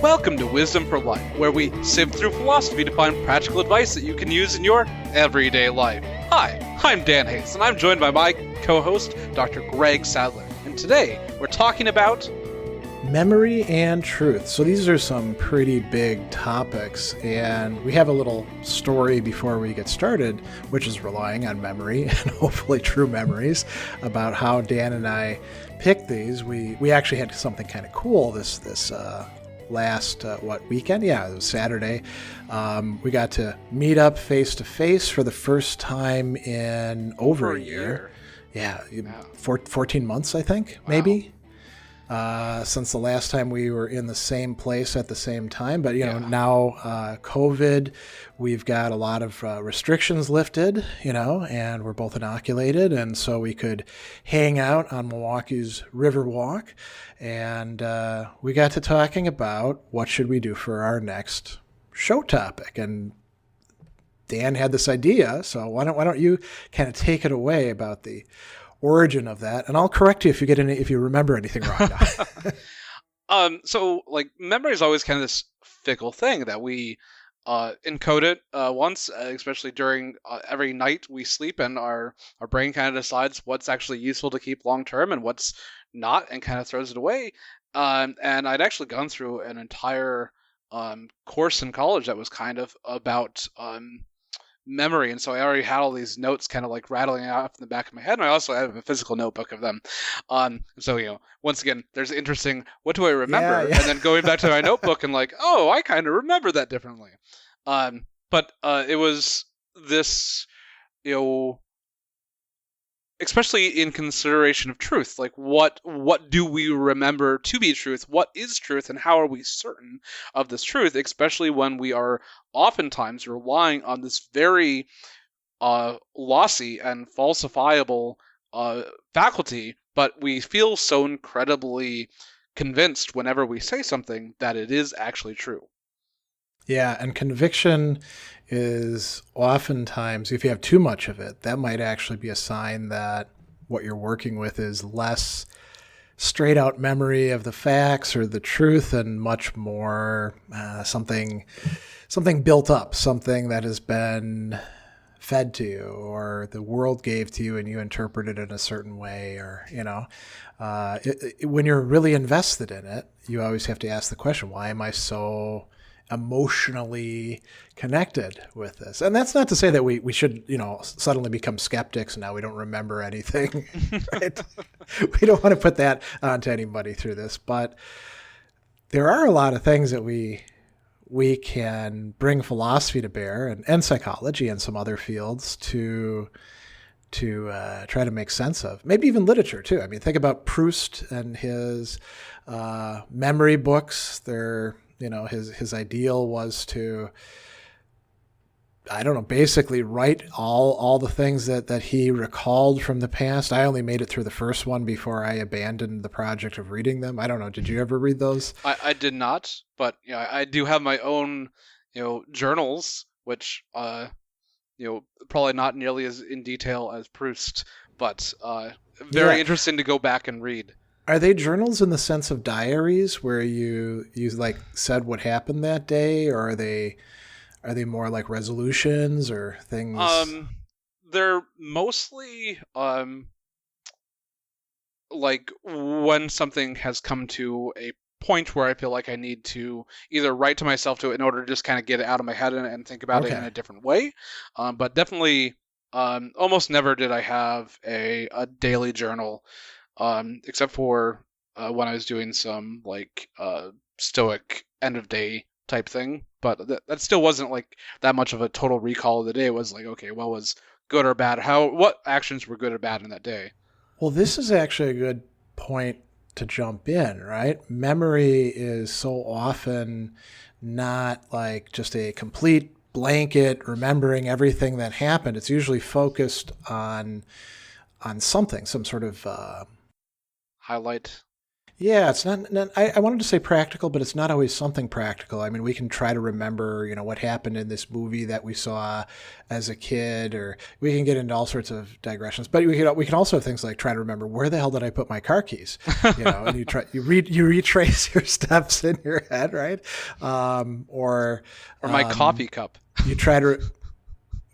Welcome to Wisdom for Life, where we sift through philosophy to find practical advice that you can use in your everyday life. Hi, I'm Dan Hayes, and I'm joined by my co-host, Dr. Greg Sadler. And today, we're talking about memory and truth. So these are some pretty big topics, and we have a little story before we get started, which is relying on memory and hopefully true memories about how Dan and I picked these. We actually had something kind of cool this last weekend? Yeah, it was Saturday. We got to meet up face to face for the first time in over a year. Yeah, 14 months, I think, maybe. Since the last time we were in the same place at the same time. But, now COVID, we've got a lot of restrictions lifted, and we're both inoculated. And so we could hang out on Milwaukee's Riverwalk. And we got to talking about what should we do for our next show topic. And Dan had this idea. So why don't you kind of take it away about the origin of that, and I'll correct you if you remember anything wrong. So memory is always kind of this fickle thing that we encode it once, especially during every night we sleep, and our brain kind of decides what's actually useful to keep long term and what's not, and kind of throws it away. And I'd actually gone through an entire course in college that was kind of about memory, and so I already had all these notes kind of rattling off in the back of my head, and I also have a physical notebook of them. So once again, there's interesting, what do I remember? Yeah. And then going back to my notebook and I kind of remember that differently. But it was this, especially in consideration of truth, what do we remember to be truth? What is truth, and how are we certain of this truth, especially when we are oftentimes relying on this very lossy and falsifiable faculty, but we feel so incredibly convinced whenever we say something that it is actually true. Yeah, and conviction is oftentimes, if you have too much of it, that might actually be a sign that what you're working with is less straight out memory of the facts or the truth, and much more something built up, something that has been fed to you, or the world gave to you and you interpreted it in a certain way, or when you're really invested in it, you always have to ask the question, why am I so emotionally connected with this? And that's not to say that we should, suddenly become skeptics and now we don't remember anything. Right? We don't want to put that onto anybody through this, but there are a lot of things that we can bring philosophy to bear, and psychology and some other fields to try to make sense of. Maybe even literature too. I mean, think about Proust and his memory books. They're his ideal was to, basically write all the things that he recalled from the past. I only made it through the first one before I abandoned the project of reading them. I don't know. Did you ever read those? I did not, but I do have my own, journals, which, probably not nearly as in detail as Proust, but very interesting to go back and read. Are they journals in the sense of diaries where you said what happened that day, or are they more like resolutions or things? They're mostly when something has come to a point where I feel like I need to either write to myself to it in order to just kind of get it out of my head and think about it in a different way. But definitely, almost never did I have a daily journal. Except for when I was doing some stoic end of day type thing, but that still wasn't that much of a total recall of the day. It was okay, what was good or bad? What actions were good or bad in that day? Well, this is actually a good point to jump in, right? Memory is so often not like just a complete blanket remembering everything that happened. It's usually focused on something, some sort of highlight. Yeah, it's not I wanted to say practical, but it's not always something practical. I mean, we can try to remember, what happened in this movie that we saw as a kid, or we can get into all sorts of digressions. But we can also have things like try to remember, where the hell did I put my car keys? And you retrace your steps in your head, right? Or my coffee cup. You try to.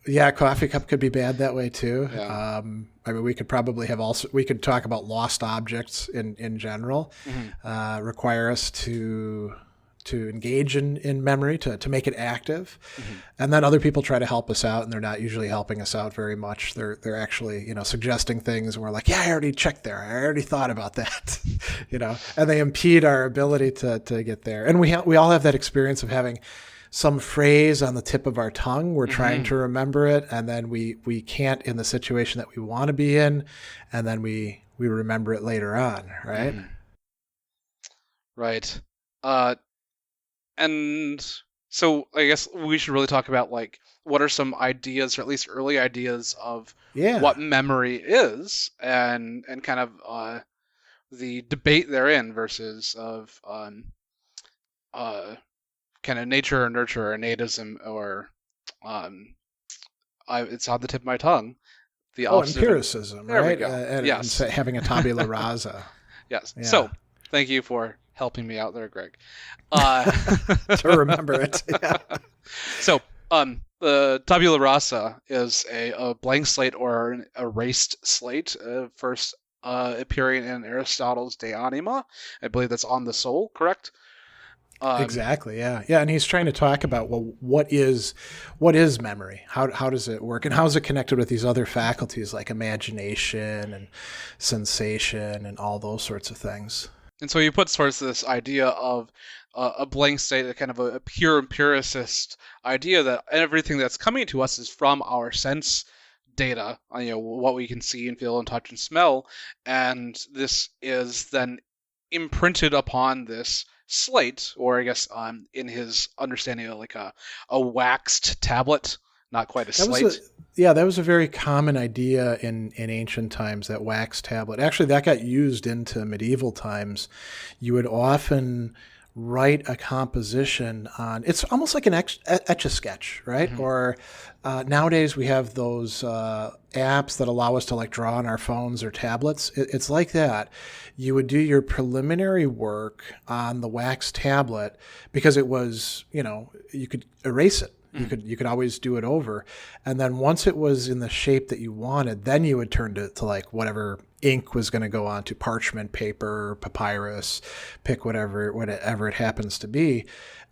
Yeah, coffee cup could be bad that way too. Yeah. I mean, we could probably we could talk about lost objects in general, require us to engage in memory, to make it active. And then other people try to help us out, and they're not usually helping us out very much. They're actually, suggesting things, and we're like, yeah, I already checked there. I already thought about that, and they impede our ability to get there. And we all have that experience of having some phrase on the tip of our tongue. We're trying to remember it, and then we can't in the situation that we want to be in, and then we remember it later on, right? Right. And so I guess we should really talk about what are some ideas, or at least early ideas of what memory is, and kind of the debate therein versus of kind of nature or nurture, or natism, or it's on the tip of my tongue. The empiricism, there right? We go. Yes. And having a tabula rasa. Yes. Yeah. So thank you for helping me out there, Greg. To remember it. Yeah. So the tabula rasa is a blank slate or an erased slate, first appearing in Aristotle's De Anima. I believe that's On the Soul, correct? Exactly. Yeah. Yeah. And he's trying to talk about, well, what is memory? How does it work? And how is it connected with these other faculties like imagination and sensation and all those sorts of things? And so you put sort of this idea of a blank slate, a kind of a pure empiricist idea that everything that's coming to us is from our sense data, what we can see and feel and touch and smell. And this is then imprinted upon this slate, or I guess in his understanding of like a waxed tablet, not quite a slate. That was a very common idea in ancient times, that wax tablet. Actually, that got used into medieval times. You would often write a composition on, it's almost like an etch-a-sketch, right? Or nowadays we have those apps that allow us to like draw on our phones or tablets. It's like that. You would do your preliminary work on the wax tablet because it was, you could erase it. You could always do it over. And then once it was in the shape that you wanted, then you would turn to like whatever ink was going to go on to parchment paper, papyrus, pick whatever it happens to be.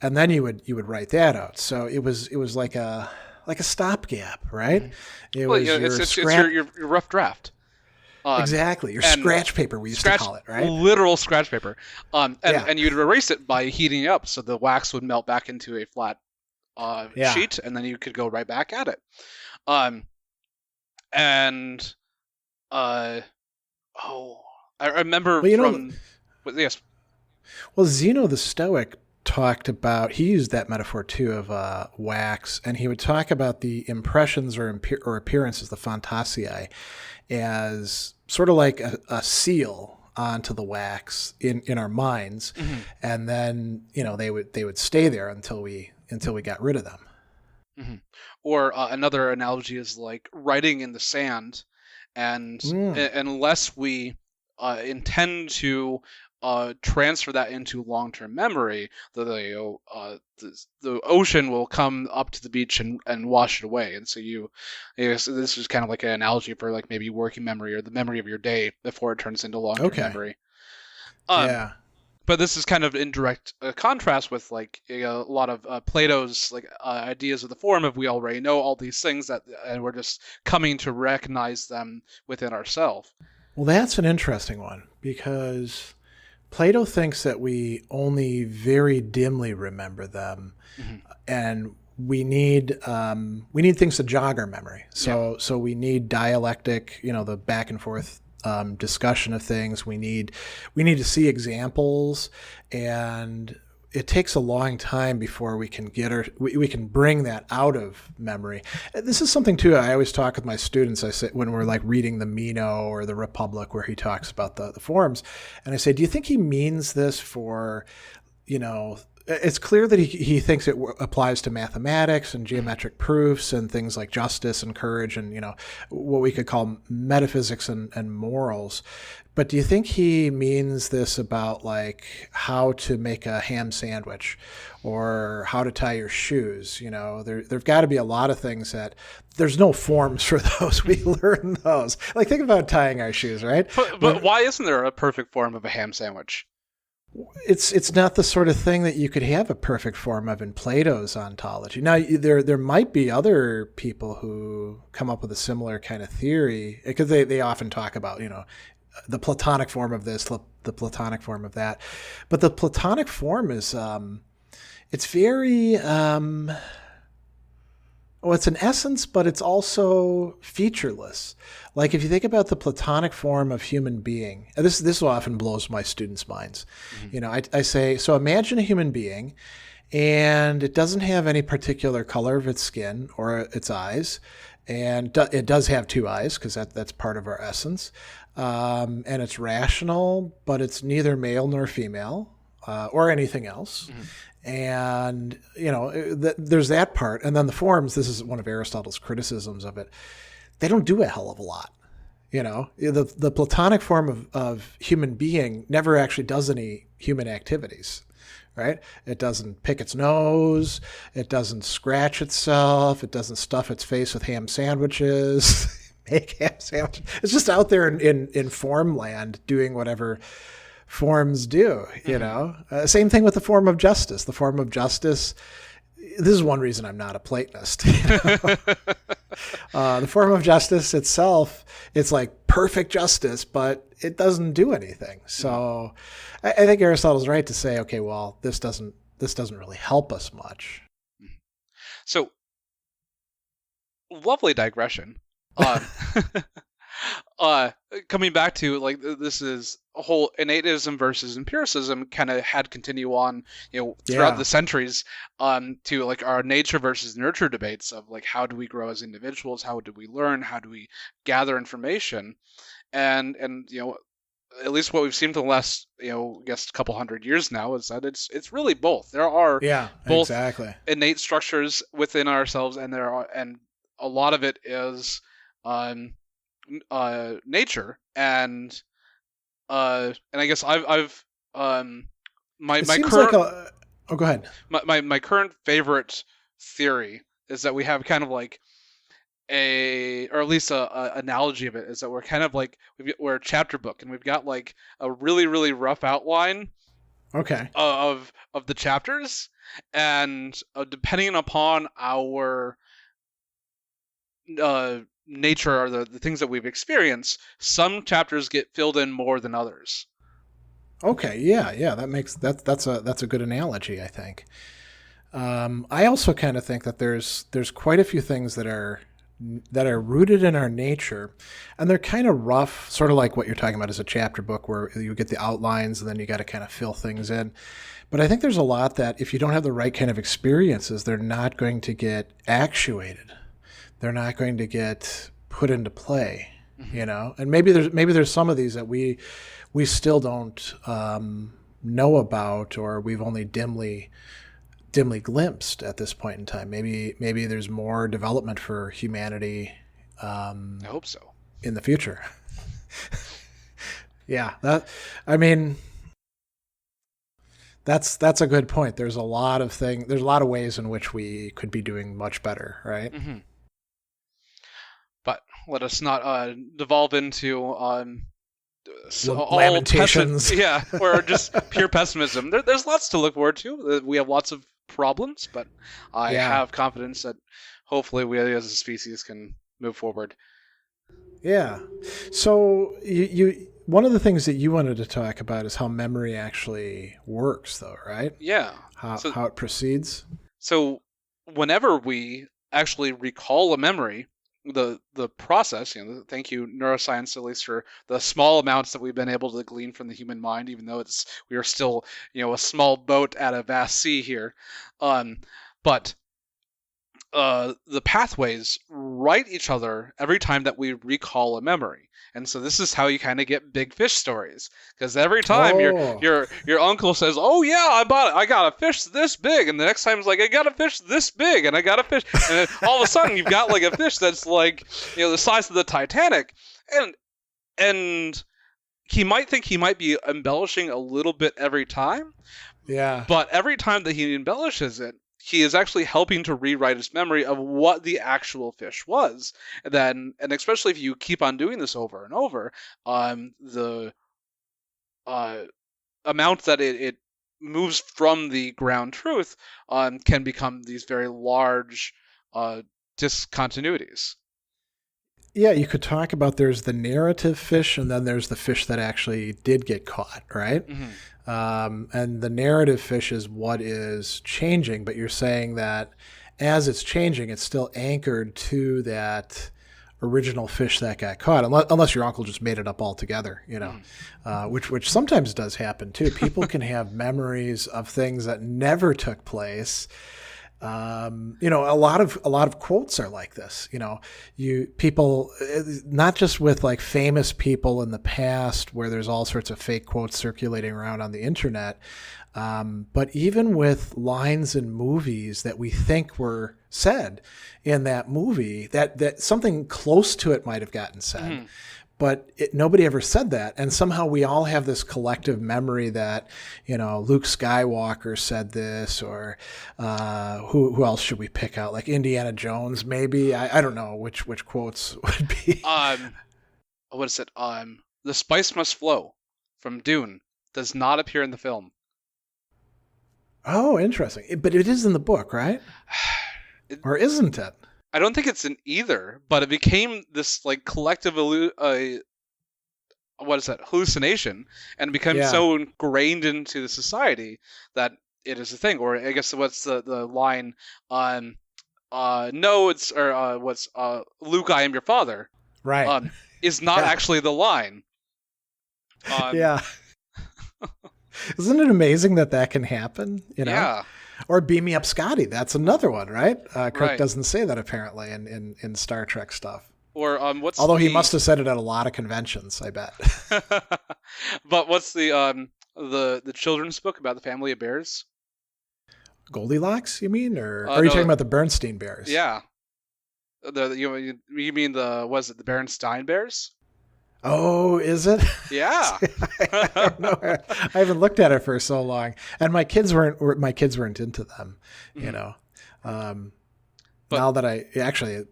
And then you would write that out. So it was like a stopgap, right? It's your rough draft. Exactly. Your scratch paper, we used to call it, right? Literal scratch paper. And you'd erase it by heating it up so the wax would melt back into a flat sheet, and then you could go right back at it. I remember yes. Well, Zeno the Stoic talked about, he used that metaphor too of wax, and he would talk about the impressions or appearances, the fantasiae, as sort of like a seal onto the wax in our minds, and then they would stay there until we got rid of them. Or another analogy is like writing in the sand, and unless we intend to transfer that into long-term memory, the ocean will come up to the beach and wash it away. And so this is kind of like an analogy for like maybe working memory or the memory of your day before it turns into long-term memory. But this is kind of in direct contrast with like a lot of Plato's like ideas of the form of we already know all these things and we're just coming to recognize them within ourselves. Well, that's an interesting one, because Plato thinks that we only very dimly remember them, and we need things to jog our memory. So we need dialectic, the back and forth discussion of things. We need to see examples, and it takes a long time before we can we can bring that out of memory. This is something too. I always talk with my students. I say when we're like reading the Meno or the Republic, where he talks about the forms, and I say, do you think he means this for, it's clear that he thinks it applies to mathematics and geometric proofs and things like justice and courage and, what we could call metaphysics and morals. But do you think he means this about like how to make a ham sandwich or how to tie your shoes? There've got to be a lot of things that there's no forms for those. We learn those. Like think about tying our shoes, right? But why isn't there a perfect form of a ham sandwich? It's not the sort of thing that you could have a perfect form of in Plato's ontology. Now, there might be other people who come up with a similar kind of theory, because they often talk about, the Platonic form of this, the Platonic form of that. But the Platonic form is, it's very, it's an essence, but it's also featureless. Like if you think about the Platonic form of human being, and this often blows my students' minds. Mm-hmm. I say, so imagine a human being, and it doesn't have any particular color of its skin or its eyes, and it does have two eyes because that's part of our essence, and it's rational, but it's neither male nor female or anything else. Mm-hmm. And, there's that part. And then the forms, this is one of Aristotle's criticisms of it. They don't do a hell of a lot. The Platonic form of human being never actually does any human activities, right? It doesn't pick its nose. It doesn't scratch itself. It doesn't stuff its face with ham sandwiches, make ham sandwiches. It's just out there in form land doing whatever forms do, same thing with the form of justice. The form of justice, this is one reason I'm not a Platonist. The form of justice itself, it's like perfect justice, but it doesn't do anything. So I think Aristotle's right to say, okay, well, this doesn't really help us much. So lovely digression. Coming back to like this is a whole innatism versus empiricism kind of had continue on throughout the centuries to like our nature versus nurture debates of like how do we grow as individuals, how do we learn, how do we gather information, and at least what we've seen for the last I guess couple hundred years now is that it's really both. There are both innate structures within ourselves, and and a lot of it is nature, and I guess I've my current go ahead. My current favorite theory is that we have kind of like or at least a analogy of it is that we're kind of like we're a chapter book, and we've got like a really really rough outline of the chapters, and depending upon our nature or the things that we've experienced, some chapters get filled in more than others. Okay, yeah, that's a good analogy, I think. I also kind of think that there's quite a few things that are rooted in our nature, and they're kind of rough, sort of like what you're talking about as a chapter book, where you get the outlines and then you got to kind of fill things in. But I think there's a lot that if you don't have the right kind of experiences, they're not going to get actuated. They're not going to get put into play, And maybe there's some of these that we still don't know about, or we've only dimly glimpsed at this point in time. Maybe there's more development for humanity. I hope so. In the future. Yeah, that's a good point. There's a lot of ways in which we could be doing much better, right? Mm-hmm. But let us not devolve into lamentations. Or just pure pessimism. There's lots to look forward to. We have lots of problems, but I have confidence that hopefully we as a species can move forward. Yeah. So you one of the things that you wanted to talk about is how memory actually works, though, right? Yeah. How it proceeds. So whenever we actually recall a memory, the process. Thank you, neuroscience, at least for the small amounts that we've been able to glean from the human mind, even though we are still a small boat at a vast sea here. But the pathways write each other every time that we recall a memory. And so this is how you kind of get big fish stories, because every time your uncle says, "Oh yeah, I got a fish this big," and the next time it's like, "I got a fish this big," and I got a fish, and then all of a sudden you've got like a fish that's like the size of the Titanic, and he might think he might be embellishing a little bit every time, but every time that he embellishes it, he is actually helping to rewrite his memory of what the actual fish was. And especially if you keep on doing this over and over, the amount that it moves from the ground truth can become these very large discontinuities. Yeah, you could talk about there's the narrative fish, and then there's the fish that actually did get caught, right? Mm-hmm. And the narrative fish is what is changing, but you're saying that as it's changing, it's still anchored to that original fish that got caught, unless your uncle just made it up altogether, which sometimes does happen too. People can have memories of things that never took place. A lot of quotes are like this. People, not just with like famous people in the past where there's all sorts of fake quotes circulating around on the internet, but even with lines in movies that we think were said in that movie, that something close to it might have gotten said. Mm-hmm. But nobody ever said that. And somehow we all have this collective memory that, Luke Skywalker said this, or who else should we pick out? Like Indiana Jones, maybe? I don't know which quotes would be. What is it? The spice must flow from Dune does not appear in the film. Oh, interesting. But it is in the book, right? Or isn't it? I don't think it's in either, but it became this like collective hallucination, and became so ingrained into the society that it is a thing. Or I guess what's the line on Luke, I am your father, right? Is not actually the line. Yeah. Isn't it amazing that can happen? Yeah. Or Beam Me Up, Scotty. That's another one, right? Kirk doesn't say that apparently in Star Trek stuff. Or although he must have said it at a lot of conventions, I bet. But what's the children's book about the family of bears? Goldilocks, you mean, or are you talking about the Bernstein Bears? Yeah. You mean the Bernstein Bears? Oh, is it? Yeah. I don't know. I haven't looked at it for so long, and my kids weren't into them. Mm-hmm. Now that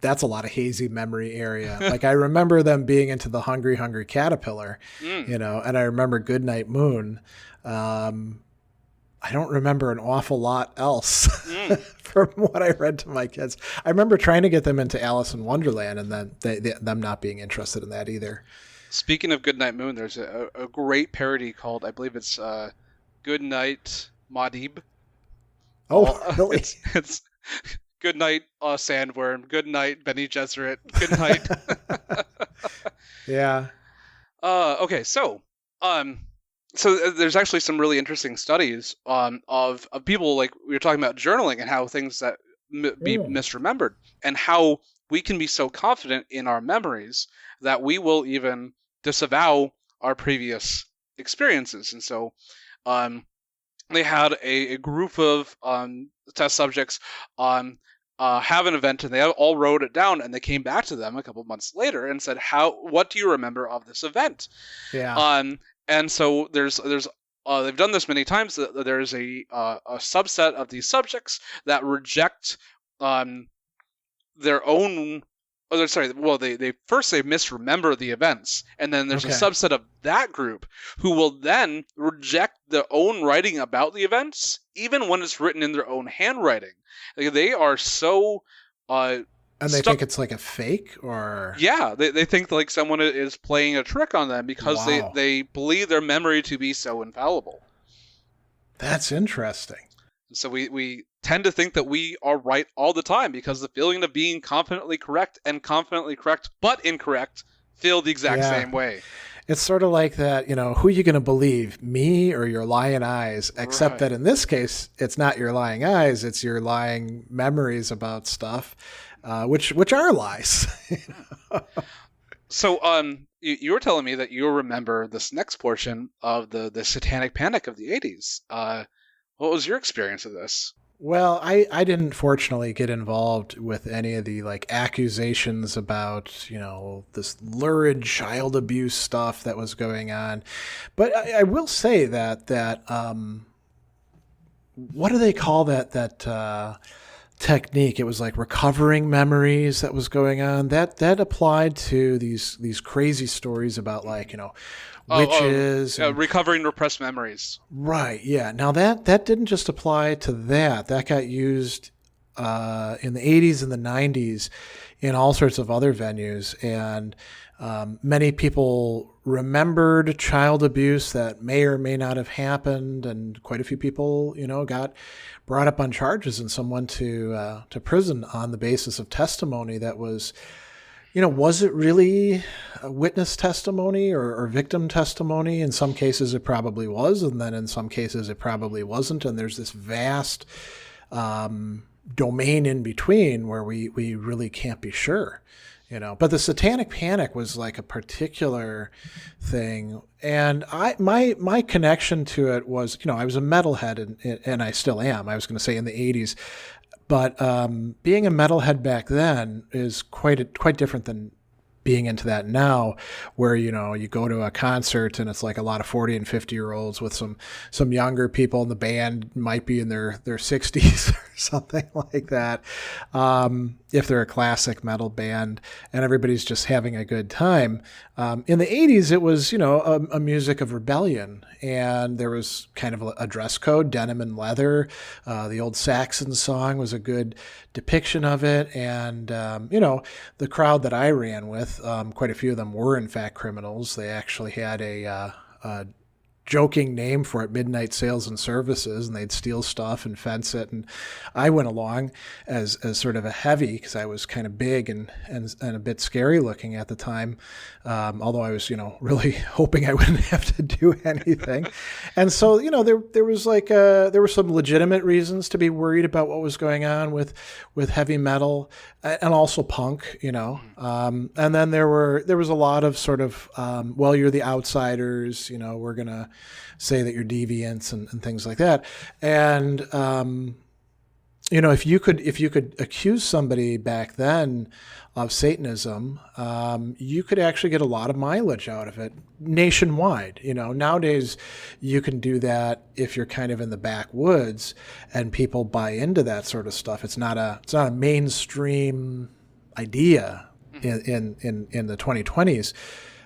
that's a lot of hazy memory area. Like I remember them being into the Hungry Hungry Caterpillar, and I remember Goodnight Moon. I don't remember an awful lot else from what I read to my kids. I remember trying to get them into Alice in Wonderland, and then them not being interested in that either. Speaking of Goodnight Moon, there's a great parody called, I believe it's Goodnight Madib. Oh, really? It's Goodnight Sandworm. Goodnight Benny Gesserit. Goodnight. Yeah. Okay, so So there's actually some really interesting studies of people, like we were talking about journaling and how things that be misremembered, and how we can be so confident in our memories that we will even disavow our previous experiences. And so they had a group of test subjects have an event, and they all wrote it down, and they came back to them a couple months later and said, what do you remember of this event? Yeah. And so there's they've done this many times. There's a subset of these subjects that reject their own. They misremember the events, and then there's a subset of that group who will then reject their own writing about the events, even when it's written in their own handwriting. Like, they are so. And they think it's like a fake, or? Yeah, they think like someone is playing a trick on them because they believe their memory to be so infallible. That's interesting. So we tend to think that we are right all the time because the feeling of being confidently correct and confidently correct but incorrect feel the exact same way. It's sort of like that, who are you going to believe, me or your lying eyes? Except that in this case, it's not your lying eyes, it's your lying memories about stuff, which are lies. So you were telling me that you remember this next portion of the Satanic Panic of the 80s. What was your experience of this? Well, I didn't fortunately get involved with any of the accusations about, this lurid child abuse stuff that was going on. But I will say that what do they call that technique? It was like recovering memories that was going on. That applied to these crazy stories about witches. Recovering repressed memories. Right, yeah. Now that didn't just apply to that. That got used in the 80s and the 90s in all sorts of other venues. And many people remembered child abuse that may or may not have happened. And quite a few people, got brought up on charges and some went to prison on the basis of testimony that was... was it really a witness testimony or victim testimony? In some cases, it probably was. And then in some cases, it probably wasn't. And there's this vast domain in between where we really can't be sure, But the Satanic Panic was like a particular thing. And my connection to it was, I was a metalhead and I still am. I was going to say in the 80s. But being a metalhead back then is quite different than being into that now, where you go to a concert and it's like a lot of 40 and 50-year-olds with some younger people, and the band might be in their 60s or something like that, if they're a classic metal band, and everybody's just having a good time. In the 80s, it was a music of rebellion, and there was kind of a dress code, denim and leather. The old Saxon song was a good depiction of it, and the crowd that I ran with, quite a few of them were in fact criminals. They actually had a joking name for it, midnight sales and services, and they'd steal stuff and fence it. And I went along as sort of a heavy because I was kind of big and a bit scary looking at the time. Although I was, really hoping I wouldn't have to do anything. And so, there was there were some legitimate reasons to be worried about what was going on with heavy metal and also punk, and then there was a lot of sort of, well, you're the outsiders, we're going to say that you're deviants and things like that. And, if you could accuse somebody back then of Satanism, you could actually get a lot of mileage out of it nationwide. Nowadays you can do that if you're kind of in the backwoods and people buy into that sort of stuff. It's not a mainstream idea in the 2020s.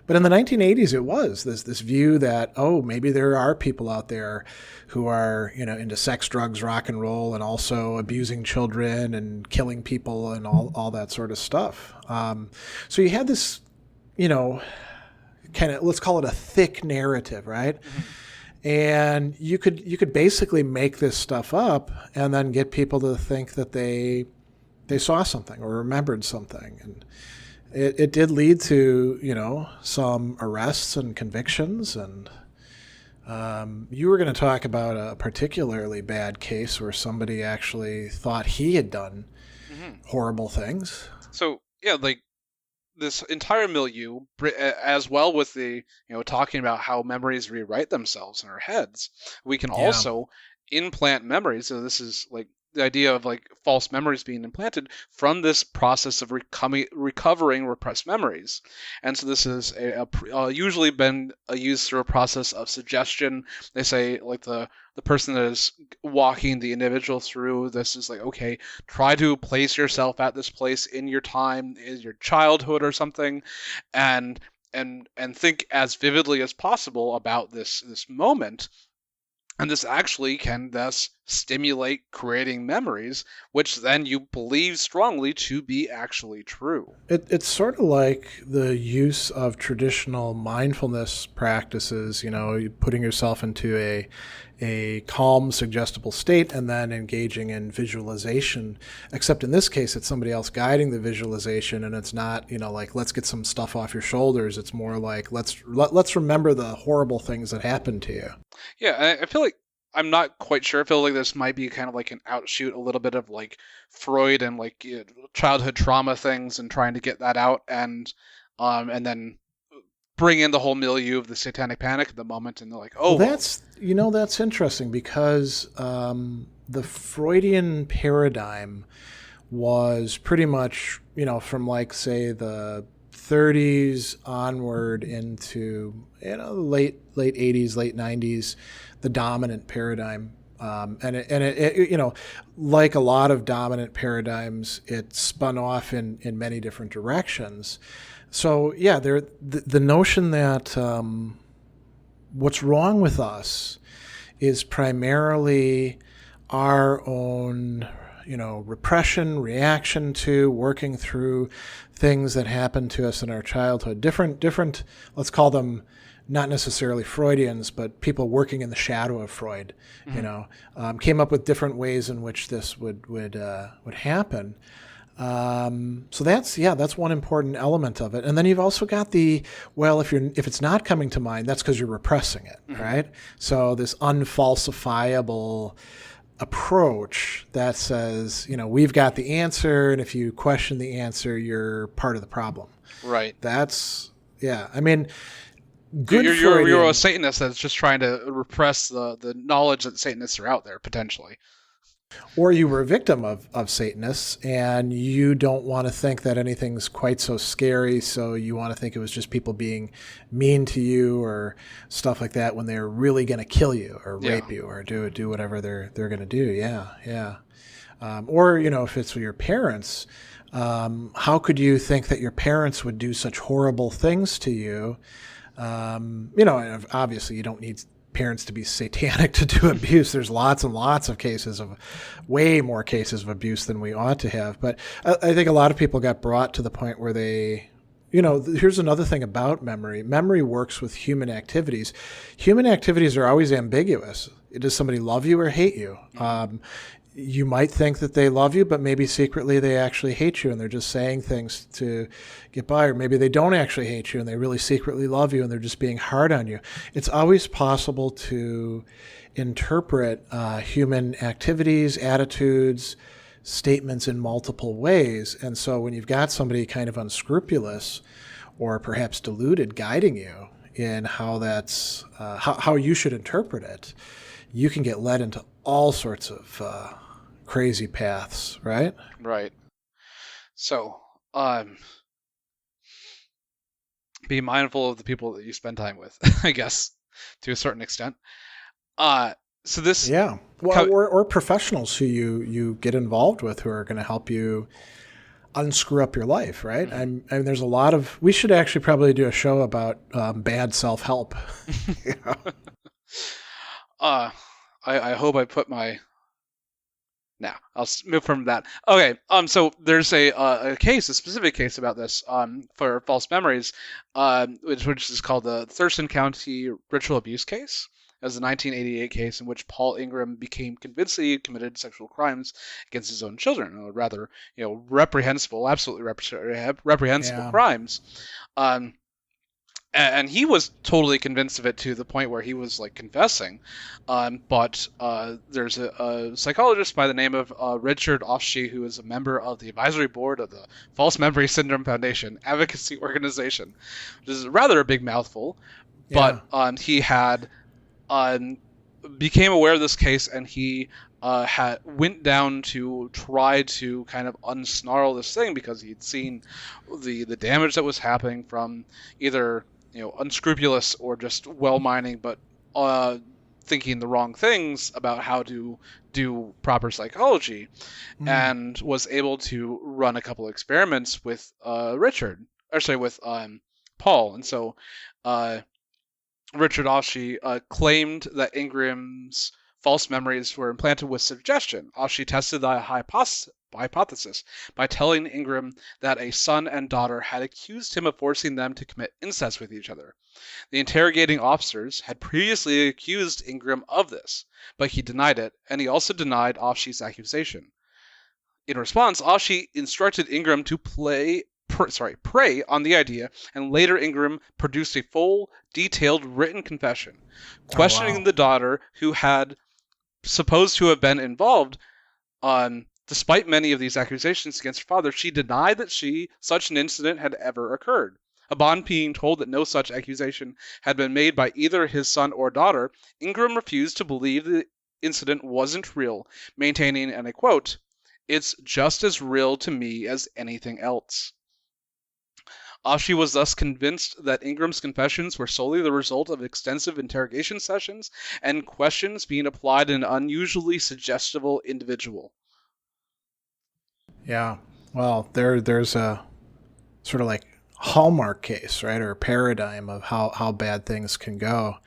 But in the 1980s, it was this view that, maybe there are people out there who are, into sex, drugs, rock and roll, and also abusing children and killing people and all that sort of stuff. So you had this, kind of, let's call it a thick narrative, right? Mm-hmm. And you could basically make this stuff up and then get people to think that they saw something or remembered something. And it did lead to, some arrests and convictions. And you were going to talk about a particularly bad case where somebody actually thought he had done horrible things. So, yeah, this entire milieu, as well with the, talking about how memories rewrite themselves in our heads, we can also implant memories. So this is the idea of false memories being implanted from this process of recovering repressed memories. And so this is usually been used through a process of suggestion. They say the person that is walking the individual through this is okay, try to place yourself at this place in your time, in your childhood or something, and think as vividly as possible about this moment. And this actually can thus stimulate creating memories, which then you believe strongly to be actually true. It's sort of like the use of traditional mindfulness practices, putting yourself into a calm, suggestible state and then engaging in visualization. Except in this case, it's somebody else guiding the visualization, and it's not, like, let's get some stuff off your shoulders. It's more like, let's remember the horrible things that happened to you. Yeah, I feel like I'm not quite sure. I feel like this might be kind of like an outshoot, a little bit of like Freud and like childhood trauma things, and trying to get that out, and then bring in the whole milieu of the Satanic Panic at the moment, and they're like, oh, well, that's interesting, because the Freudian paradigm was pretty much, from like, say, the 30s onward into late 80s, late 90s, the dominant paradigm. And it like a lot of dominant paradigms, it spun off in many different directions. So yeah, the notion that what's wrong with us is primarily our own, repression, reaction to, working through things that happened to us in our childhood. Different, let's call them not necessarily Freudians, but people working in the shadow of Freud, came up with different ways in which this would happen. So that's one important element of it. And then you've also got if it's not coming to mind, that's because you're repressing it, right? So this unfalsifiable approach that says, we've got the answer, and if you question the answer, you're part of the problem. Right. I mean, you're a Satanist that's just trying to repress the knowledge that Satanists are out there, potentially. Or you were a victim of Satanists, and you don't want to think that anything's quite so scary, so you want to think it was just people being mean to you or stuff like that, when they're really going to kill you or rape you or do whatever they're going to do. Yeah. Or, if it's with your parents, how could you think that your parents would do such horrible things to you? And obviously you don't need parents to be satanic to do abuse. There's lots and lots of way more cases of abuse than we ought to have. But I think a lot of people got brought to the point where they, here's another thing about memory. Memory works with human activities. Human activities are always ambiguous. Does somebody love you or hate you? You might think that they love you, but maybe secretly they actually hate you, and they're just saying things to get by. Or maybe they don't actually hate you and they really secretly love you and they're just being hard on you. It's always possible to interpret human activities, attitudes, statements in multiple ways. And so when you've got somebody kind of unscrupulous or perhaps deluded guiding you in how that's how you should interpret it, you can get led into all sorts of crazy paths, right? Right. So, be mindful of the people that you spend time with, I guess, to a certain extent. So this, or professionals who you get involved with who are going to help you unscrew up your life, right? Mm-hmm. I mean, there's a lot of. We should actually probably do a show about bad self-help. I hope I put my. Now I'll move from that. Okay. So there's a specific case about this. For false memories, which is called the Thurston County ritual abuse case. It was a 1988 case in which Paul Ingram became convinced that he had committed sexual crimes against his own children, rather, reprehensible, absolutely reprehensible crimes. And he was totally convinced of it to the point where he was like confessing. But there's a psychologist by the name of Richard Offshee, who is a member of the advisory board of the False Memory Syndrome Foundation advocacy organization, which is rather a big mouthful. But he had became aware of this case, and he went down to try to kind of unsnarl this thing because he'd seen the damage that was happening from either unscrupulous or just well-meaning, but thinking the wrong things about how to do proper psychology, and was able to run a couple of experiments with Paul. And so Richard Offshee claimed that Ingram's false memories were implanted with suggestion. Offshee tested the hypothesis by telling Ingram that a son and daughter had accused him of forcing them to commit incest with each other. The interrogating officers had previously accused Ingram of this, but he denied it, and he also denied Offsheet's accusation. In response, Offsheet instructed Ingram to prey on the idea, and later Ingram produced a full, detailed written confession, questioning the daughter who had supposed to have been involved. Despite many of these accusations against her father, she denied that such an incident had ever occurred. Upon being told that no such accusation had been made by either his son or daughter, Ingram refused to believe the incident wasn't real, maintaining, and I quote, "It's just as real to me as anything else." Offsheet was thus convinced that Ingram's confessions were solely the result of extensive interrogation sessions and questions being applied to an unusually suggestible individual. Yeah. Well, there's a sort of like hallmark case, right, or a paradigm of how bad things can go.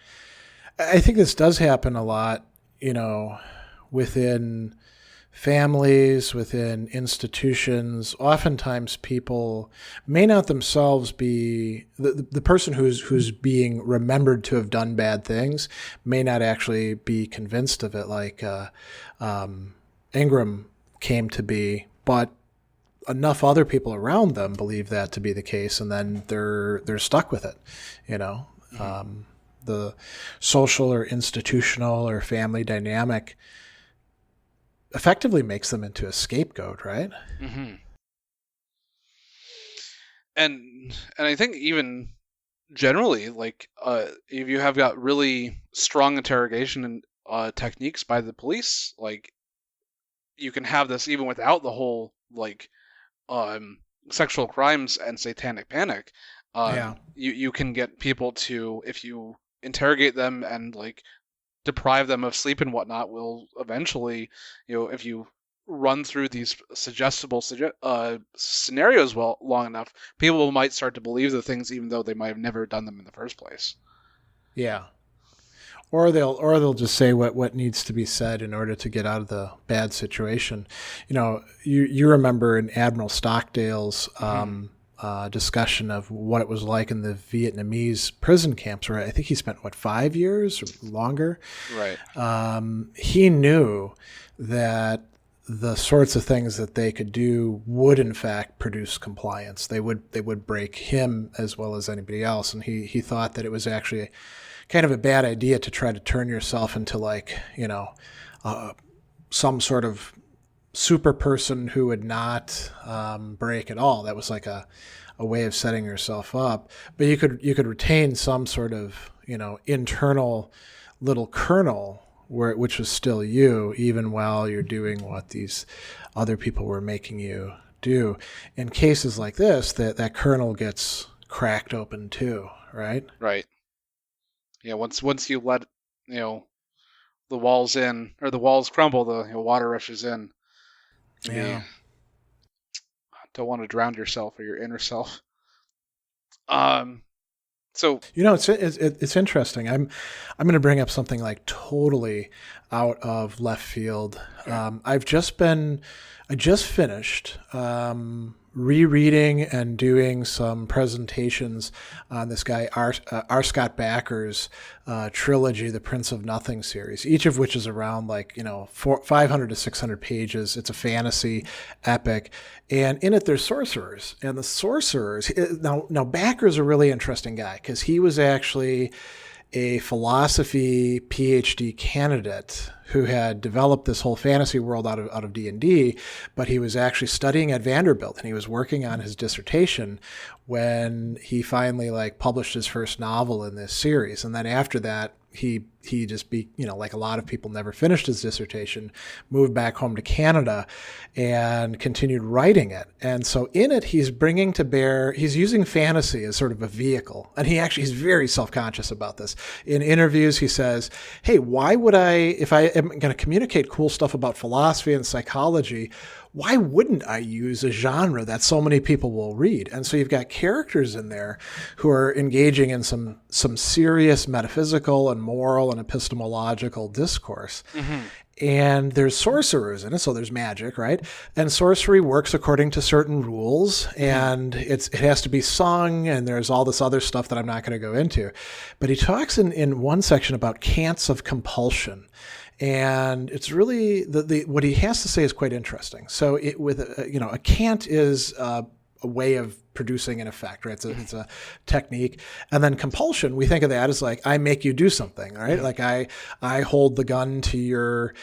I think this does happen a lot, within families, within institutions. Oftentimes people may not themselves be, the person who's being remembered to have done bad things may not actually be convinced of it, like Ingram came to be, but enough other people around them believe that to be the case, and then they're stuck with it. The social or institutional or family dynamic effectively makes them into a scapegoat, right? Mm-hmm. And I think even generally, like if you have got really strong interrogation and techniques by the police, like you can have this even without the whole like sexual crimes and satanic panic. You can get people to, if you interrogate them and like deprive them of sleep and whatnot, will eventually, if you run through these suggestible scenarios long enough, people might start to believe the things even though they might have never done them in the first place. Yeah. Or they'll just say what needs to be said in order to get out of the bad situation. You remember in Admiral Stockdale's discussion of what it was like in the Vietnamese prison camps, where I think he spent 5 years or longer. Right. He knew that the sorts of things that they could do would in fact produce compliance. They would break him as well as anybody else, and he thought that it was actually kind of a bad idea to try to turn yourself into some sort of super person who would not break at all. That was like a way of setting yourself up. But you could retain some sort of internal little kernel which was still you, even while you're doing what these other people were making you do. In cases like this, that kernel gets cracked open too, right? Right. Yeah, once you let the walls in, or the walls crumble, the water rushes in. Yeah. You don't want to drown yourself or your inner self. So it's interesting. I'm going to bring up something like totally out of left field. I just finished rereading and doing some presentations on this guy R. Scott Bakker's trilogy, the Prince of Nothing series, each of which is around 500 to 600 pages. It's a fantasy epic, and in it there's sorcerers, and the sorcerers. Now Bakker's a really interesting guy because he was actually a philosophy PhD candidate who had developed this whole fantasy world out of D&D, but he was actually studying at Vanderbilt, and he was working on his dissertation when he finally published his first novel in this series. And then after that, he just like a lot of people, never finished his dissertation, moved back home to Canada and continued writing it. And so in it, he's bringing to bear, he's using fantasy as sort of a vehicle. And he's very self-conscious about this. In interviews, he says, hey, why would if I am going to communicate cool stuff about philosophy and psychology, why wouldn't I use a genre that so many people will read? And so you've got characters in there who are engaging in some serious metaphysical and moral and epistemological discourse. Mm-hmm. and there's sorcerers in it, so there's magic, right? And sorcery works according to certain rules, and it has to be sung, and there's all this other stuff that I'm not going to go into. But he talks in one section about cants of compulsion. And it's really what he has to say is quite interesting. So a cant is a way of producing an effect, right? It's a technique. And then compulsion, we think of that as like, I make you do something, right? Like I hold the gun to your,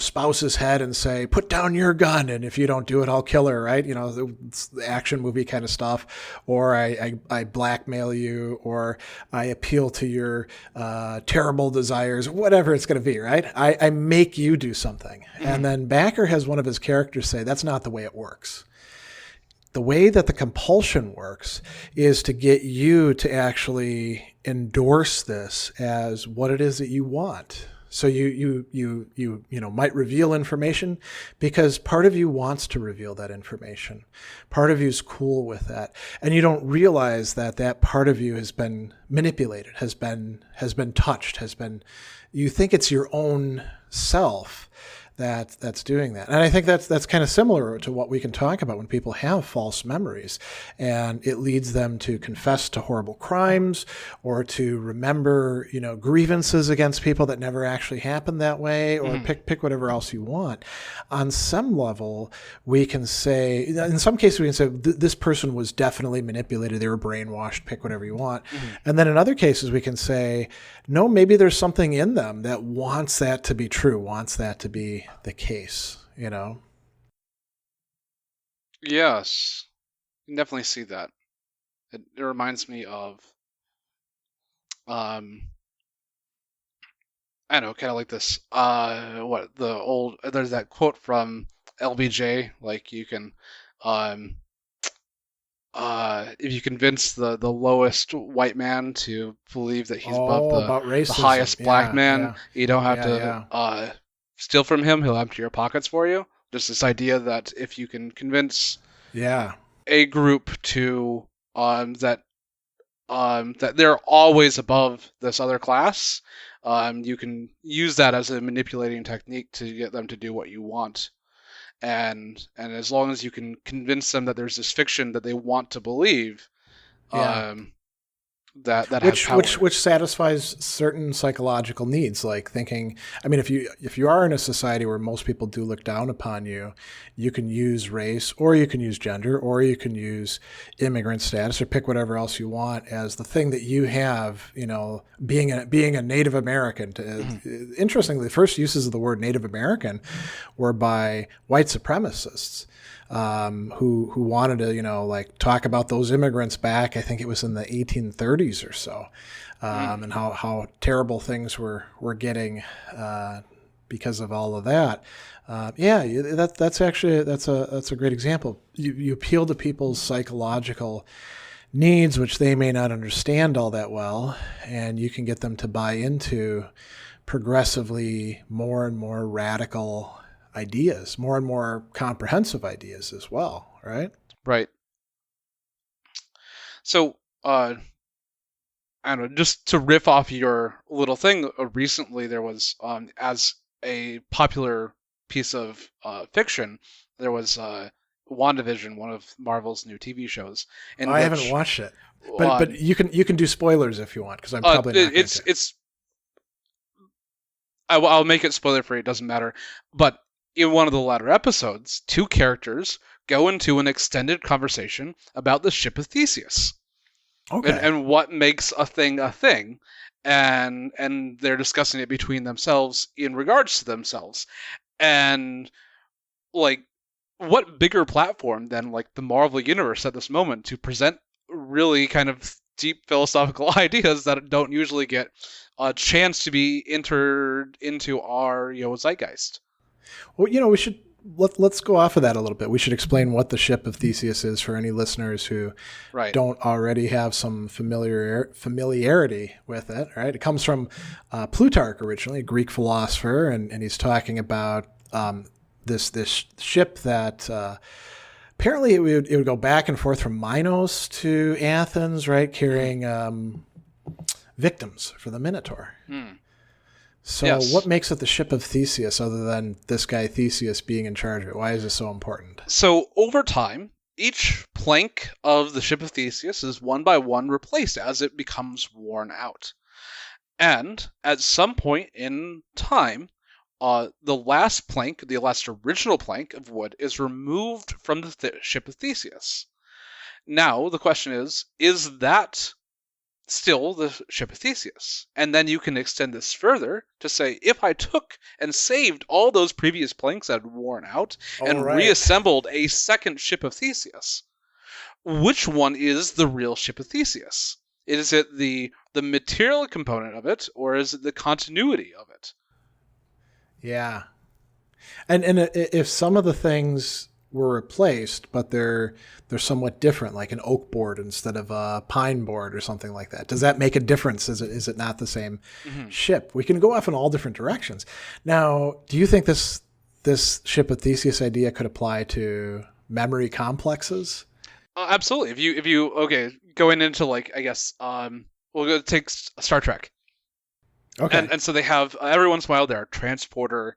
spouse's head and say, put down your gun. And if you don't do it, I'll kill her, right? It's the action movie kind of stuff. Or I blackmail you, or I appeal to your terrible desires, whatever it's going to be, right? I make you do something. And then Bakker has one of his characters say, that's not the way it works. The way that the compulsion works is to get you to actually endorse this as what it is that you want. So you might reveal information because part of you wants to reveal that information. Part of you is cool with that, and you don't realize that part of you has been manipulated, has been touched, you think it's your own self that's doing that. And I think that's kind of similar to what we can talk about when people have false memories, and it leads them to confess to horrible crimes or to remember, grievances against people that never actually happened that way, or pick whatever else you want. On some level, we can say, in some cases we can say this person was definitely manipulated, they were brainwashed, pick whatever you want. And then in other cases we can say, no, maybe there's something in them that wants that to be true, wants that to be the case, Yes, you can definitely see that. It reminds me of, I don't know, kind of like this. There's that quote from LBJ, like you can, if you convince the lowest white man to believe that he's above the highest black man, you don't have to steal from him, he'll empty your pockets for you. Just this idea that if you can convince a group to that they're always above this other class, you can use that as a manipulating technique to get them to do what you want. And as long as you can convince them that there's this fiction that they want to believe, that has power. Which satisfies certain psychological needs, like thinking. I mean, if you are in a society where most people do look down upon you, you can use race, or you can use gender, or you can use immigrant status, or pick whatever else you want as the thing that you have. Being a Native American. Interestingly, the first uses of the word Native American were by white supremacists. Who wanted to, talk about those immigrants back, I think it was in the 1830s or so, and how terrible things were getting because of all of that. That's a great example. You appeal to people's psychological needs, which they may not understand all that well, and you can get them to buy into progressively more and more radical ideas, more and more comprehensive ideas as well, right? Right. So, I don't know, just to riff off your little thing, recently there was, as a popular piece of fiction, there was WandaVision, one of Marvel's new TV shows. I haven't watched it, but you can do spoilers if you want, because I'm probably not. I'll make it spoiler free. It doesn't matter, but in one of the latter episodes, two characters go into an extended conversation about the ship of Theseus. Okay. And what makes a thing, and they're discussing it between themselves in regards to themselves. And what bigger platform than the Marvel Universe at this moment to present really kind of deep philosophical ideas that don't usually get a chance to be entered into our zeitgeist. Well, we should let's go off of that a little bit. We should explain what the ship of Theseus is for any listeners who don't already have some familiarity with it. Right? It comes from Plutarch originally, a Greek philosopher, and he's talking about this ship that apparently it would go back and forth from Minos to Athens, right, carrying victims for the Minotaur. So Yes. what makes it the ship of Theseus other than this guy Theseus being in charge of it? Why is this so important? So over time, each plank of the ship of Theseus is one by one replaced as it becomes worn out. And at some point in time, the last plank, the last original plank of wood, is removed from the ship of Theseus. Now, the question is that still the ship of Theseus? And then you can extend this further to say, if I took and saved all those previous planks that had worn out and reassembled a second ship of Theseus, which one is the real ship of Theseus? Is it the material component of it, or is it the continuity of it? Yeah. And if some of the things were replaced, but they're somewhat different, like an oak board instead of a pine board or something like that, does that make a difference? Is it not the same ship? We can go off in all different directions. Now, do you think this ship of Theseus idea could apply to memory complexes? Absolutely. If you going into like, I guess we'll go take Star Trek. Okay. And so they have every once in a while there are transporter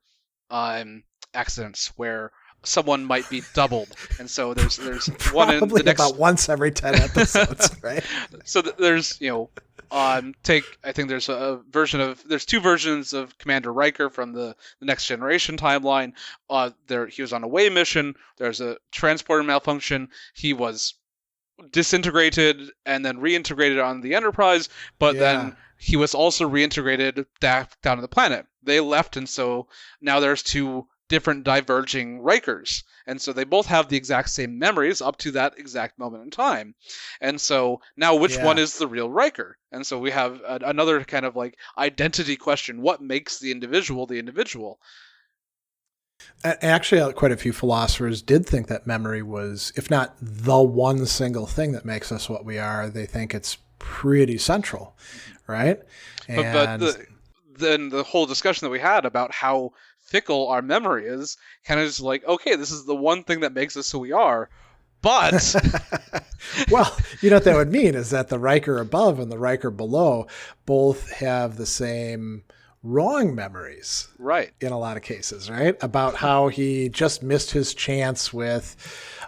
accidents where someone might be doubled, and so there's one in the next about once every 10 episodes, right? So there's I think there's there's two versions of Commander Riker from the Next Generation timeline. He was on a away mission. There's a transporter malfunction. He was disintegrated and then reintegrated on the Enterprise, but then he was also reintegrated back down to the planet. They left, and so now there's two different diverging Rikers. And so they both have the exact same memories up to that exact moment in time. And so now which one is the real Riker? And so we have another kind of like identity question. What makes the individual the individual? Actually, quite a few philosophers did think that memory was, if not the one single thing that makes us what we are, they think it's pretty central, right? But then the whole discussion that we had about how fickle our memory is kind of just like, okay, this is the one thing that makes us who we are, but well, what that would mean is that the Riker above and the Riker below both have the same wrong memories, right, in a lot of cases, right, about how he just missed his chance with,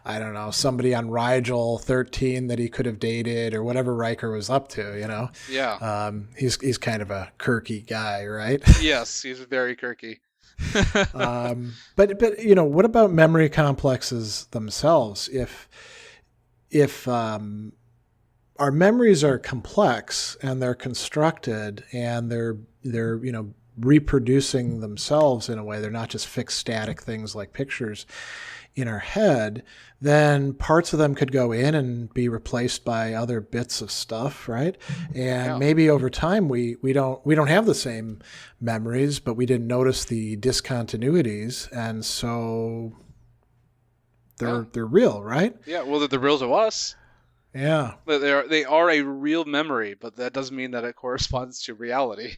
I don't know, somebody on Rigel 13 that he could have dated, or whatever Riker was up to, Yeah. He's kind of a quirky guy, right? Yes, he's very quirky. But what about memory complexes themselves? If our memories are complex and they're constructed and they're reproducing themselves in a way, they're not just fixed static things like pictures in our head, then parts of them could go in and be replaced by other bits of stuff, right? And maybe over time we don't have the same memories, but we didn't notice the discontinuities, and so they're real, right? Yeah, well, they're the real to us. Yeah, they are a real memory, but that doesn't mean that it corresponds to reality.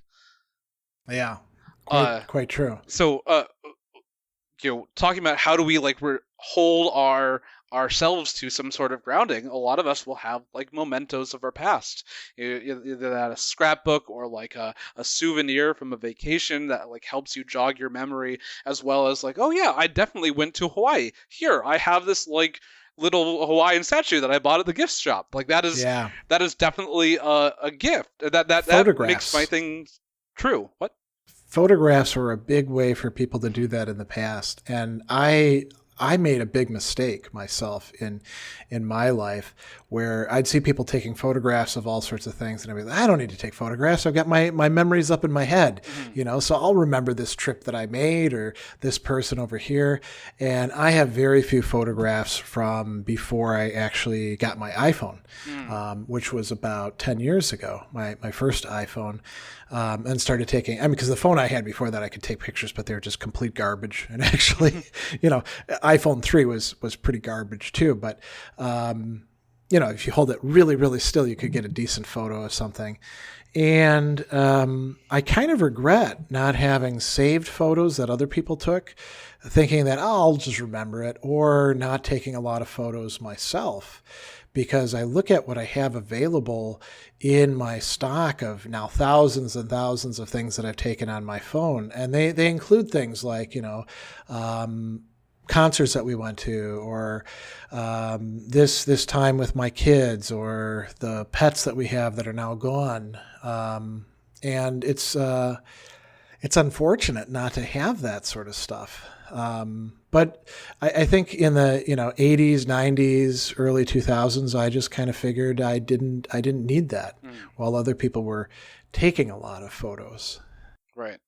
Yeah, quite true. So, talking about how do we hold ourselves to some sort of grounding, a lot of us will have like mementos of our past, either that a scrapbook or like a souvenir from a vacation that like helps you jog your memory, as well as like, oh yeah, I definitely went to Hawaii. Here, I have this like little Hawaiian statue that I bought at the gift shop. Like that is definitely a gift. That makes my thing true. What? Photographs were a big way for people to do that in the past, and I made a big mistake myself in my life, where I'd see people taking photographs of all sorts of things, and I'd be like, I don't need to take photographs. I've got my memories up in my head, so I'll remember this trip that I made or this person over here. And I have very few photographs from before I actually got my iPhone, which was about 10 years ago, my first iPhone. And started taking, because the phone I had before that, I could take pictures, but they were just complete garbage. And actually, iPhone 3 was pretty garbage too. But, if you hold it really, really still, you could get a decent photo of something. And I kind of regret not having saved photos that other people took, thinking that, oh, I'll just remember it, or not taking a lot of photos myself, because I look at what I have available in my stock of now thousands and thousands of things that I've taken on my phone. And they include things like, concerts that we went to, or this time with my kids, or the pets that we have that are now gone. And it's unfortunate not to have that sort of stuff. But I think in the 80s, 90s, early 2000s, I just kind of figured I didn't need that, while other people were taking a lot of photos. Right.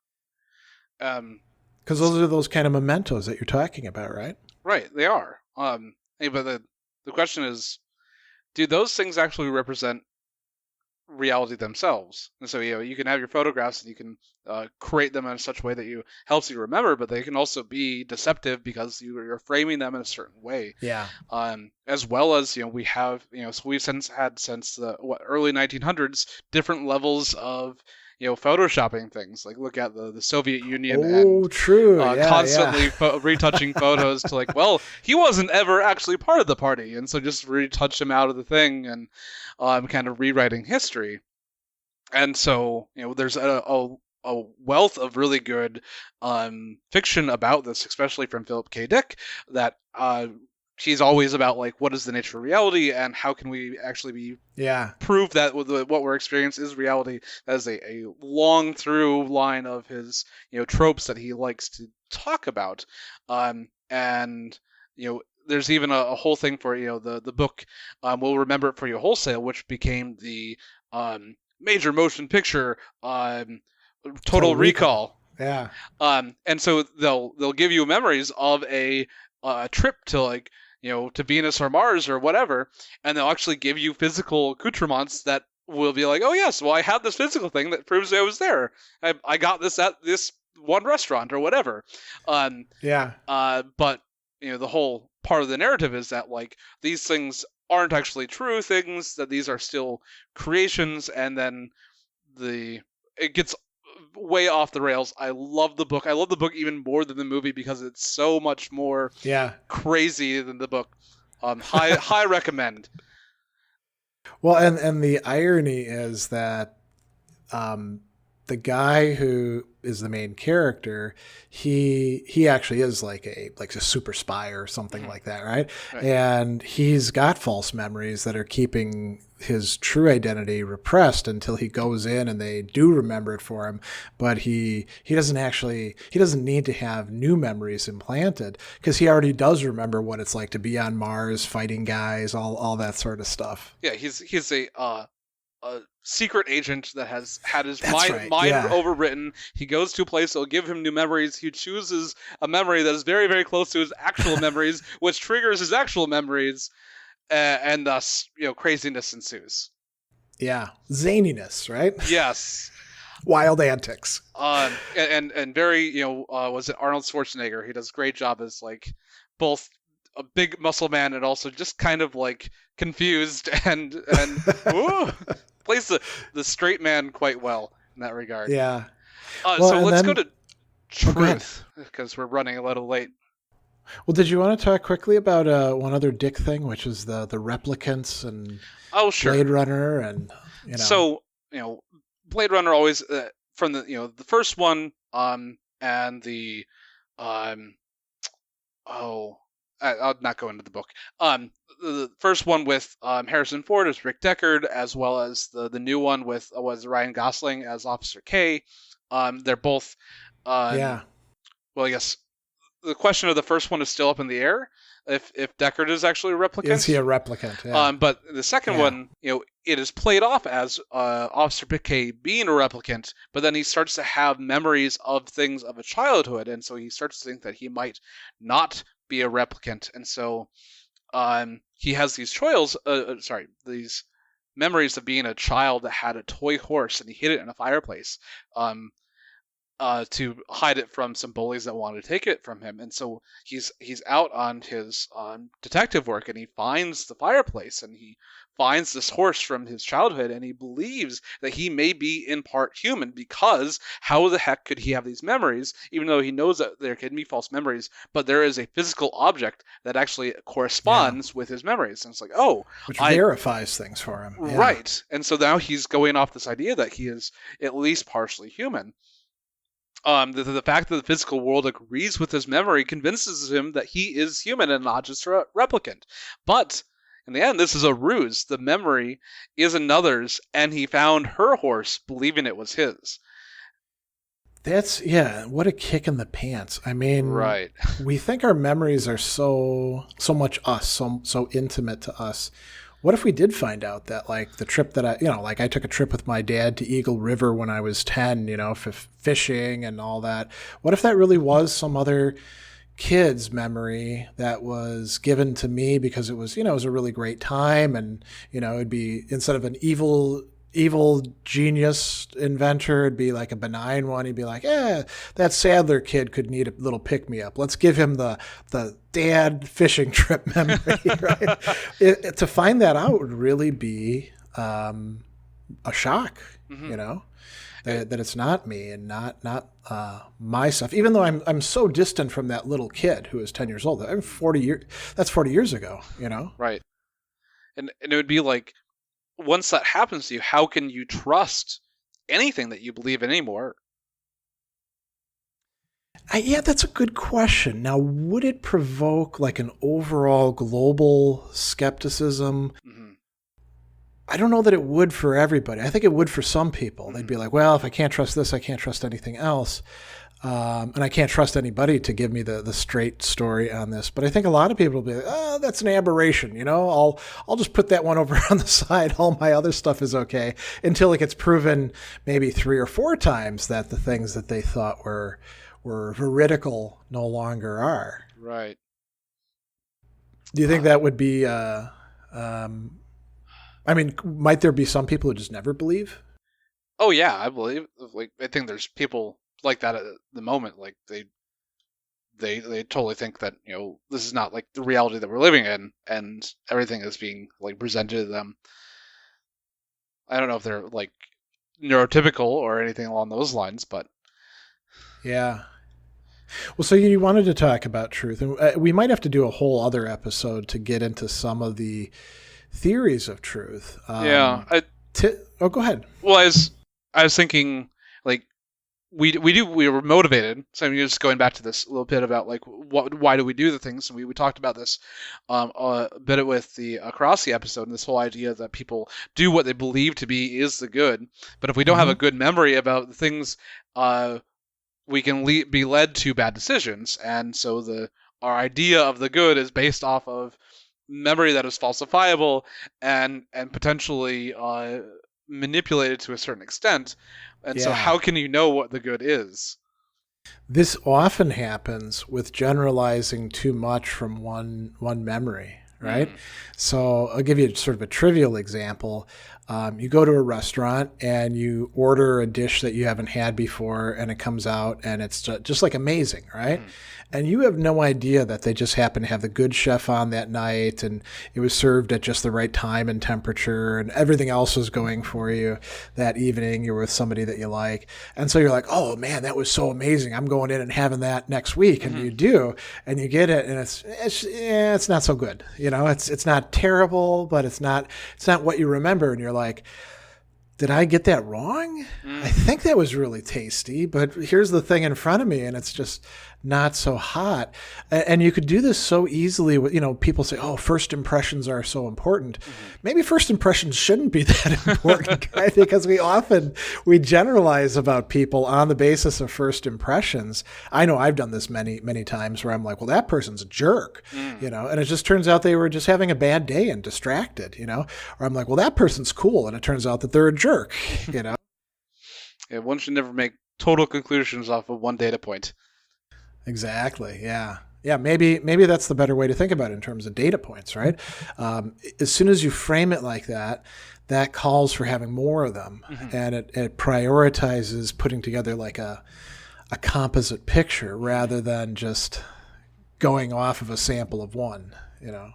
Because those are those kind of mementos that you're talking about, right? Right, they are. But the question is, do those things actually represent reality themselves? And so you can have your photographs and you can create them in such a way that helps you remember, but they can also be deceptive because you're framing them in a certain way. Yeah. As well as we have so we've since the early 1900s different levels of photoshopping things. Like look at the Soviet Union and true. Constantly retouching photos to like, well, he wasn't ever actually part of the party, and so just retouch him out of the thing and kind of rewriting history. And so there's a wealth of really good fiction about this, especially from Philip K. Dick, that he's always about like what is the nature of reality and how can we actually prove that what we're experiencing is reality. That is a long through line of his tropes that he likes to talk about. And there's even a whole thing for the book We'll Remember It For You Wholesale, which became the major motion picture Total Recall. Yeah. And so they'll give you memories of a trip to like to Venus or Mars or whatever, and they'll actually give you physical accoutrements that will be like, oh yes, well I have this physical thing that proves I was there. I got this at this one restaurant or whatever. But the whole part of the narrative is that like these things aren't actually true things, that these are still creations, and then it gets way off the rails. I love the book. I love the book even more than the movie because it's so much more crazy than the book. High recommend. Well, and the irony is that the guy who is the main character, he actually is like a super spy or something like that, right? And he's got false memories that are keeping his true identity repressed until he goes in and they do remember it for him. But he doesn't need to have new memories implanted because he already does remember what it's like to be on Mars, fighting guys, all that sort of stuff. Yeah, he's a secret agent that has had his mind overwritten. He goes to a place that will give him new memories. He chooses a memory that is very, very close to his actual memories, which triggers his actual memories, and thus, craziness ensues. Yeah, zaniness, right? Yes. Wild antics. And very, was it Arnold Schwarzenegger? He does a great job as like both a big muscle man and also just kind of like confused and ooh, plays the straight man quite well in that regard. Yeah. So let's go to truth because we're running a little late. Well, did you want to talk quickly about one other Dick thing, which is the replicants and Blade Runner and So Blade Runner always from the the first one and the I'll not go into the book. The first one with Harrison Ford as Rick Deckard, as well as the new one with was Ryan Gosling as Officer K. They're both. Well, I guess the question of the first one is still up in the air. If Deckard is actually a replicant. Is he a replicant? Yeah. But the second one, it is played off as Officer K being a replicant, but then he starts to have memories of things of a childhood, and so he starts to think that he might not be a replicant, and so he has these these memories of being a child that had a toy horse and he hid it in a fireplace. to hide it from some bullies that wanted to take it from him. And so he's out on his detective work, and he finds the fireplace, and he finds this horse from his childhood, and he believes that he may be in part human, because how the heck could he have these memories, even though he knows that there can be false memories, but there is a physical object that actually corresponds with his memories. And it's like, oh, which verifies things for him. Yeah. Right. And so now he's going off this idea that he is at least partially human. The fact that the physical world agrees with his memory convinces him that he is human and not just a replicant. But in the end, this is a ruse. The memory is another's, and he found her horse believing it was his. What a kick in the pants. I mean, right. We think our memories are so much us, so intimate to us. What if we did find out that, like, the trip that I took a trip with my dad to Eagle River when I was 10, fishing and all that. What if that really was some other kid's memory that was given to me because it was, it was a really great time, and, it'd be, instead of an evil genius inventor, it'd be like a benign one. He'd be like, that Sadler kid could need a little pick-me-up. Let's give him the dad fishing trip memory, right? To find that out would really be a shock, that it's not me and not my stuff. Even though I'm so distant from that little kid who is 10 years old. I'm 40 years. That's 40 years ago, Right. And it would be like, once that happens to you, how can you trust anything that you believe in anymore? That's a good question. Now, would it provoke like an overall global skepticism? Mm-hmm. I don't know that it would for everybody. I think it would for some people. Mm-hmm. They'd be like, well, if I can't trust this, I can't trust anything else. And I can't trust anybody to give me the straight story on this. But I think a lot of people will be like, oh, that's an aberration. I'll just put that one over on the side. All my other stuff is okay, until it gets proven maybe 3 or 4 times that the things that they thought were veridical no longer are. Right. Do you think that would be, might there be some people who just never believe? Oh yeah, I believe. I think there's people like that at the moment. Like they totally think that this is not like the reality that we're living in, and everything is being like presented to them. I don't know if they're like neurotypical or anything along those lines, but yeah. Well, so you wanted to talk about truth, and we might have to do a whole other episode to get into some of the theories of truth. Go ahead. Well, I was thinking, like, we were motivated. So I'm just going back to this a little bit about like why do we do the things, and we talked about this a bit with the across the episode, and this whole idea that people do what they believe to be is the good, but if we don't have a good memory about the things, we can be led to bad decisions, and so our idea of the good is based off of memory that is falsifiable and potentially manipulated to a certain extent. And so how can you know what the good is? This often happens with generalizing too much from one memory, right? So I'll give you sort of a trivial example. You go to a restaurant and you order a dish that you haven't had before, and it comes out and it's just like amazing, right? And you have no idea that they just happen to have the good chef on that night, and it was served at just the right time and temperature, and everything else was going for you that evening. You're with somebody that you like. And so you're like, oh man, that was so amazing. I'm going in and having that next week. And you do, and you get it, and it's not so good. It's not terrible, but it's not what you remember. And you're like, did I get that wrong? I think that was really tasty, but here's the thing in front of me, and it's just not so hot. And you could do this so easily with, people say, oh, first impressions are so important. Maybe first impressions shouldn't be that important, right? Because we generalize about people on the basis of first impressions. I know I've done this many, many times where I'm like, well, that person's a jerk, and it just turns out they were just having a bad day and distracted, or I'm like, well, that person's cool, and it turns out that they're a jerk, Yeah, one should never make total conclusions off of one data point. Exactly. Yeah. Yeah. Maybe that's the better way to think about it in terms of data points, right? As soon as you frame it like that, that calls for having more of them, and it prioritizes putting together like a a composite picture rather than just going off of a sample of one, I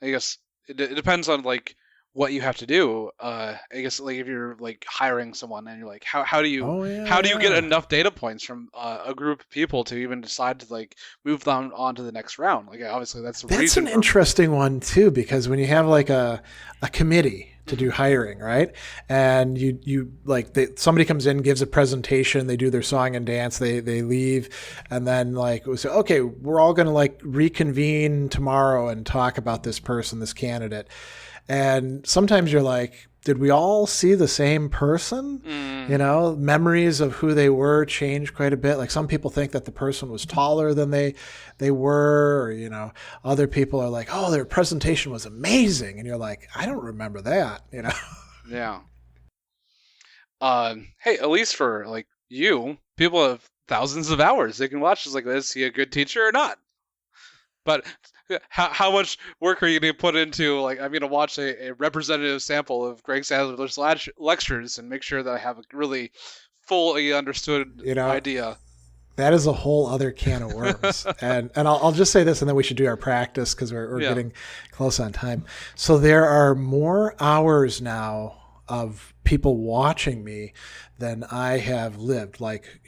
guess it depends on like what you have to do. I guess like if you're like hiring someone and you're like, how do you get enough data points from a group of people to even decide to like move them on to the next round? Like obviously that's an interesting one too, because when you have like a committee to do hiring, right? And you like somebody comes in, gives a presentation, they do their song and dance, they leave, and then like we say, okay, we're all going to like reconvene tomorrow and talk about this person, this candidate. And sometimes you're like, did we all see the same person? Memories of who they were change quite a bit. Like some people think that the person was taller than they were, or, other people are like, oh, their presentation was amazing. And you're like, I don't remember that, Yeah. Hey, at least for like you, people have thousands of hours. They can watch this like, is he a good teacher or not? But how much work are you going to put into, like, I'm going to watch a representative sample of Greg Sadler's lectures and make sure that I have a really fully understood idea? That is a whole other can of worms. and I'll just say this, and then we should do our practice because we're getting close on time. So there are more hours now of people watching me than I have lived, like,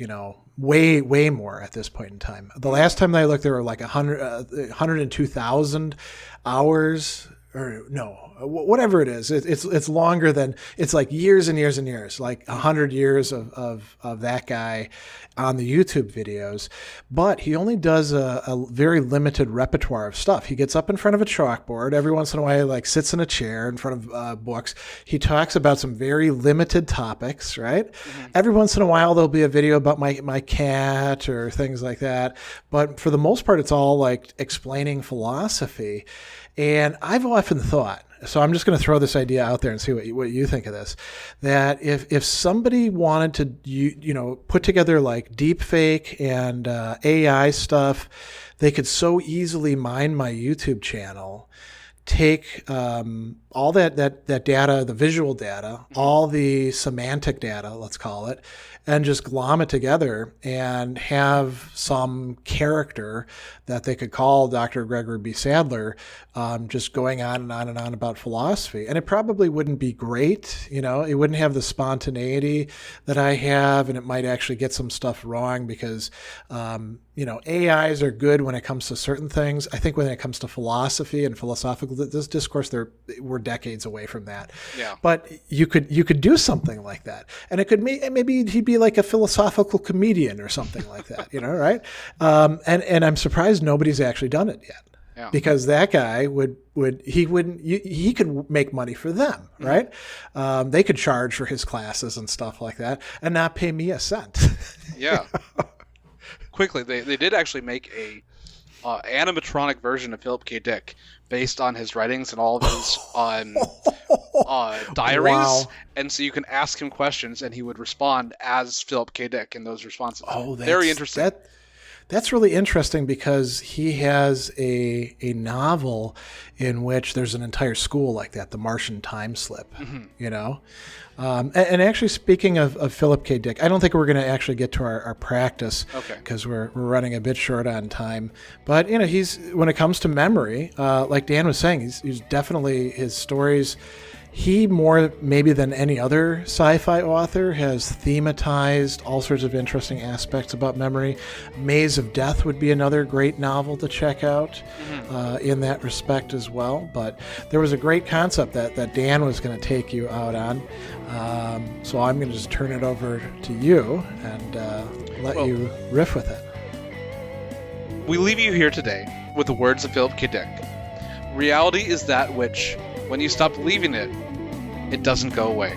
way, way more at this point in time. The last time that I looked, there were like 102,000 hours, or no, whatever it is. It's longer than, it's like years and years and years, like 100 years of that guy on the YouTube videos. But he only does a very limited repertoire of stuff. He gets up in front of a chalkboard. Every once in a while, he like sits in a chair in front of books. He talks about some very limited topics, right? Mm-hmm. Every once in a while, there'll be a video about my cat or things like that. But for the most part, it's all like explaining philosophy. And I've often thought, so I'm just going to throw this idea out there and see what you think of this, that if somebody wanted to put together like deep fake and AI stuff, they could so easily mine my YouTube channel, take all that data, the visual data, all the semantic data, let's call it, and just glom it together and have some character that they could call Dr. Gregory B. Sadler, just going on and on and on about philosophy. And it probably wouldn't be great, it wouldn't have the spontaneity that I have, and it might actually get some stuff wrong because, AIs are good when it comes to certain things. I think when it comes to philosophy and philosophical discourse, we're decades away from that. Yeah. But you could do something like that, and it could maybe he'd be like a philosophical comedian or something like that, right? And I'm surprised nobody's actually done it yet. Yeah. Because that guy he could make money for them, right? Mm-hmm. They could charge for his classes and stuff like that and not pay me a cent. Yeah. Quickly, they did actually make a animatronic version of Philip K. Dick based on his writings and all of his diaries. Wow. And so you can ask him questions and he would respond as Philip K. Dick in those responses. Oh, very interesting. That's really interesting because he has a novel in which there's an entire school like that, the Martian Time Slip, And actually, speaking of Philip K. Dick, I don't think we're going to actually get to our practice because we're running a bit short on time. But, he's, when it comes to memory, like Dan was saying, he's definitely, his stories, he more maybe than any other sci-fi author has thematized all sorts of interesting aspects about memory. Maze of Death would be another great novel to check out in that respect as well. But there was a great concept that Dan was going to take you out on. So I'm going to just turn it over to you and let you riff with it. We leave you here today with the words of Philip K. Dick. Reality is that which, when you stop believing it, it doesn't go away.